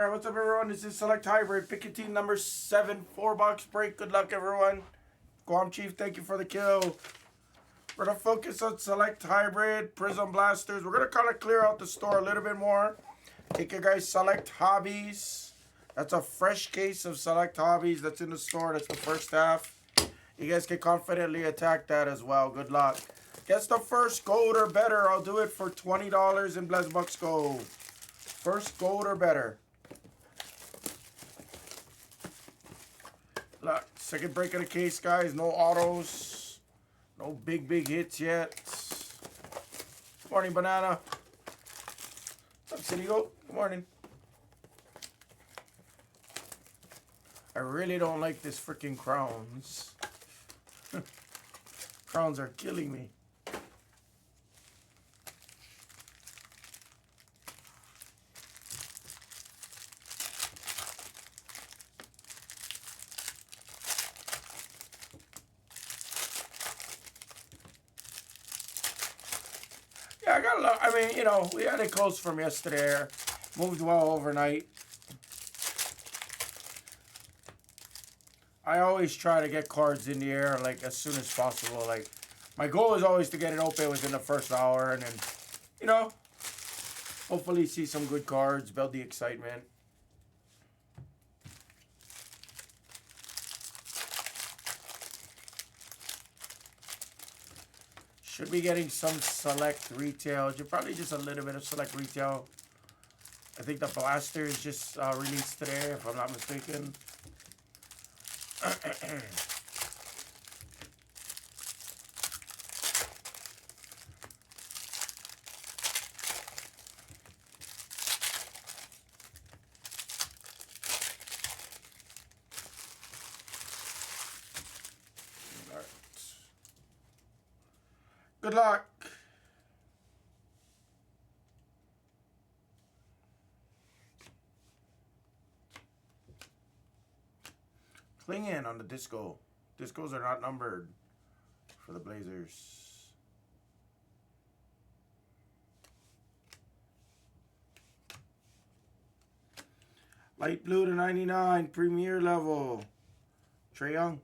Alright, what's up everyone? This is Select Hybrid, pick your team number 7, 4-box break. Good luck everyone. Guam Chief, thank you for the kill. We're going to focus on Select Hybrid, Prism Blasters. We're going to kind of clear out the store a little bit more. Take your guys Select Hobbies. That's a fresh case of Select Hobbies that's in the store. That's the first half. You guys can confidently attack that as well. Good luck. Guess the first gold or better. I'll do it for $20 in Blez Bucks Gold. First gold or better. Look, second break of the case, guys. No autos. No big hits yet. Good morning, Banana. What's up, City Goat? Good morning. I really don't like this freaking crowns. Crowns are killing me. Yeah, I got a lot. I mean, you know, we had it close from yesterday. Moved well overnight. I always try to get cards in the air like as soon as possible. Like my goal is always to get it open within the first hour, and then, you know, hopefully see some good cards, build the excitement. Should be getting some select retail. Probably just a little bit of select retail. I think the blaster is just released today, if I'm not mistaken. Good luck. Cling in on the disco. Discos are not numbered for the Blazers. Light blue to 99, premier level. Trae Young.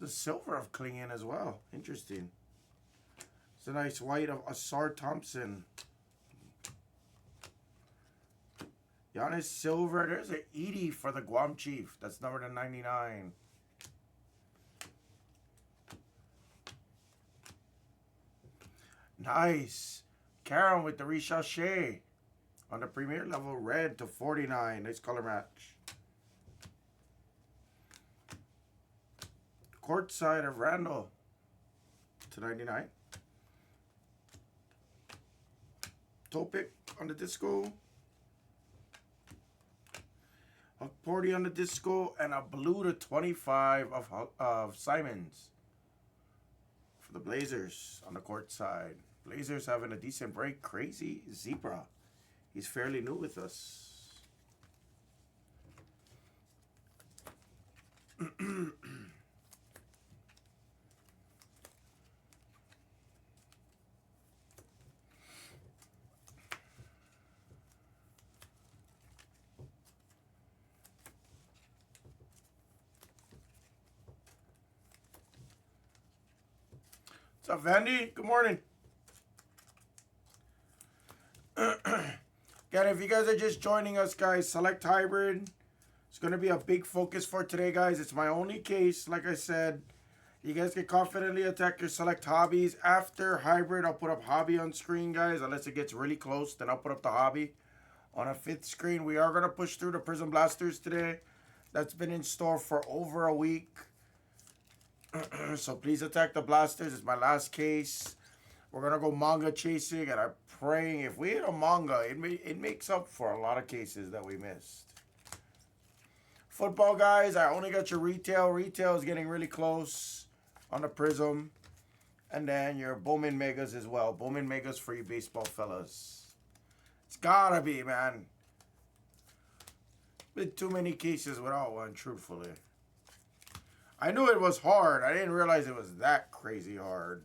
The silver of Cling in as well. Interesting. It's a nice white of Asar Thompson. Giannis silver. There's an 80 for the Guam Chief. That's number to 99. Nice. Karen with the Richachet on the premier level, red to 49. Nice color match. Court side of Randall to 99. Topic on the disco. A Porty on the disco, and a blue to 25 of Simons for the Blazers on the court side. Blazers having a decent break. Crazy Zebra. He's fairly new with us. What's up, Vandy? Good morning. Again, if you guys are just joining us, guys, Select Hybrid. It's going to be a big focus for today, guys. It's my only case, like I said. You guys can confidently attack your Select Hobbies. After Hybrid, I'll put up Hobby on screen, guys. Unless it gets really close, then I'll put up the Hobby on a 5th screen. We are going to push through the Prism Blasters today. That's been in store for over a week. So please attack the Blasters. It's my last case. We're going to go manga chasing, and I'm praying if we hit a manga, it makes up for a lot of cases that we missed. Football, guys, I only got your retail. Retail is getting really close on the Prism. And then your Bowman Megas as well. Bowman Megas for you baseball fellas. It's gotta be, man. Been too many cases without one, truthfully. I knew it was hard. I didn't realize it was that crazy hard.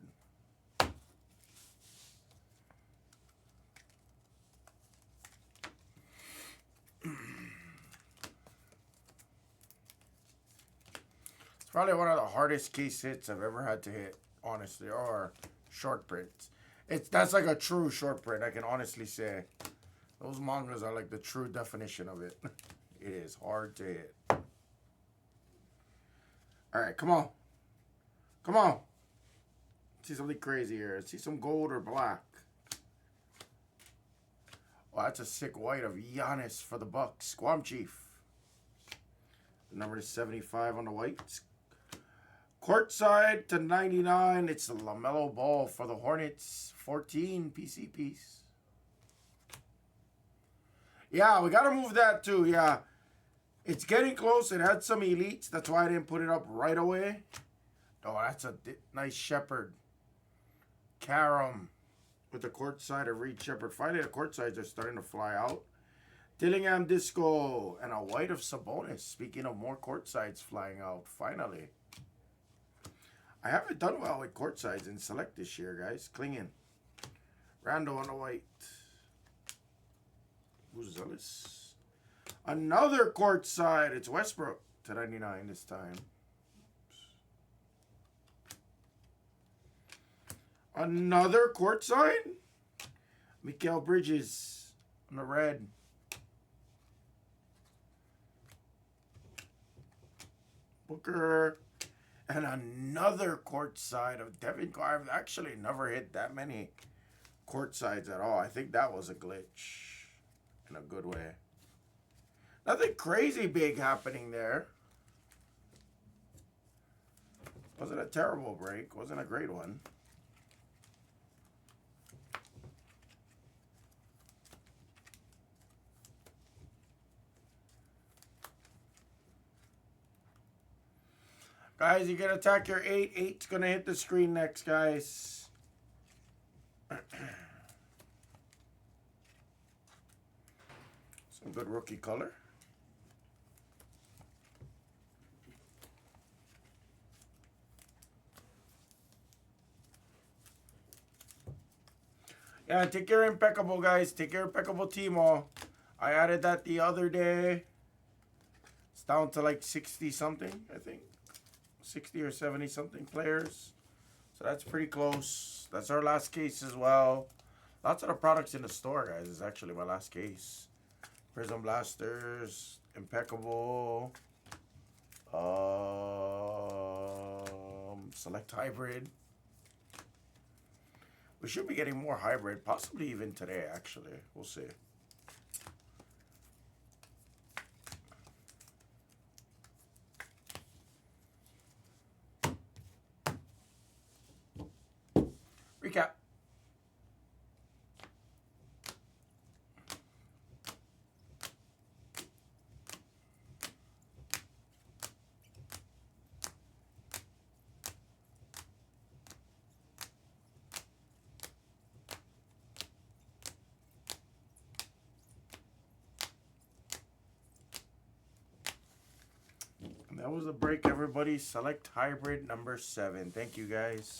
It's probably one of the hardest case hits I've ever had to hit, honestly, or short prints. That's like a true short print, I can honestly say. Those mangas are like the true definition of it. It is hard to hit. Alright, come on. Come on. Let's see something crazy here. Let's see some gold or black. Oh, that's a sick white of Giannis for the Bucks. Guam Chief. The number is 75 on the whites. Courtside to 99. It's the LaMelo Ball for the Hornets. 14 PC piece. Yeah, we got to move that too. Yeah. It's getting close. It had some elites. That's why I didn't put it up right away. Oh, that's a nice Shepherd. Karam with the courtside of Reed Shepherd. Finally, the courtsides are starting to fly out. Dillingham Disco and a white of Sabonis. Speaking of more courtsides flying out, finally. I haven't done well with courtsides in Select this year, guys. Klingen. Rando on the white. Who's Zealous? Another courtside. It's Westbrook to 99 this time. Another courtside. Mikal Bridges on the red. Booker. And another courtside of Devin Carr. I've actually never hit that many courtsides at all. I think that was a glitch in a good way. Nothing crazy big happening there. Wasn't a terrible break. Wasn't a great one. Guys, you can attack your 8. 8's going to hit the screen next, guys. Some good rookie color. Yeah, take your Impeccable, guys. Take your Impeccable Timo. I added that the other day. It's down to like 60-something, I think. 60 or 70-something players. So that's pretty close. That's our last case as well. Lots of the products in the store, guys. Is actually my last case. Prism Blasters. Impeccable. Select Hybrid. We should be getting more hybrid, possibly even today, actually. We'll see. Recap. That was a break, everybody. Select hybrid number 7. Thank you, guys.